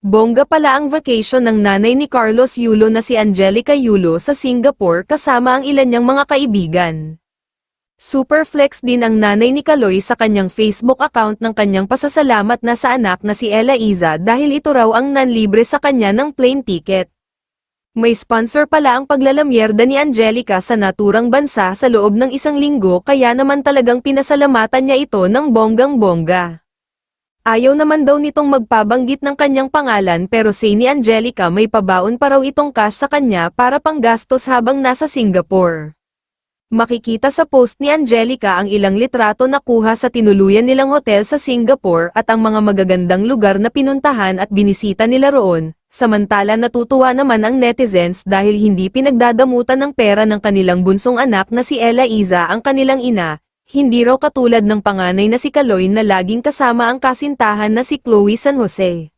Bongga pala ang vacation ng nanay ni Carlos Yulo na si Angelica Yulo sa Singapore kasama ang ilan niyang mga kaibigan. Super flex din ang nanay ni Kaloy sa kanyang Facebook account ng kanyang pasasalamat na sa anak na si Ella Iza dahil ito raw ang nanlibre sa kanya ng plane ticket. May sponsor pala ang paglalamyerda ni Angelica sa naturang bansa sa loob ng 1 linggo kaya naman talagang pinasalamatan niya ito ng bonggang-bongga. Ayaw naman daw nitong magpabanggit ng kanyang pangalan pero say ni Angelica may pabaon pa raw itong cash sa kanya para panggastos habang nasa Singapore. Makikita sa post ni Angelica ang ilang litrato na kuha sa tinuluyan nilang hotel sa Singapore at ang mga magagandang lugar na pinuntahan at binisita nila roon, samantala natutuwa naman ang netizens dahil hindi pinagdadamutan ng pera ng kanilang bunsong anak na si Ella Iza ang kanilang ina. Hindi raw katulad ng panganay na si Kaloy na laging kasama ang kasintahan na si Chloe San Jose.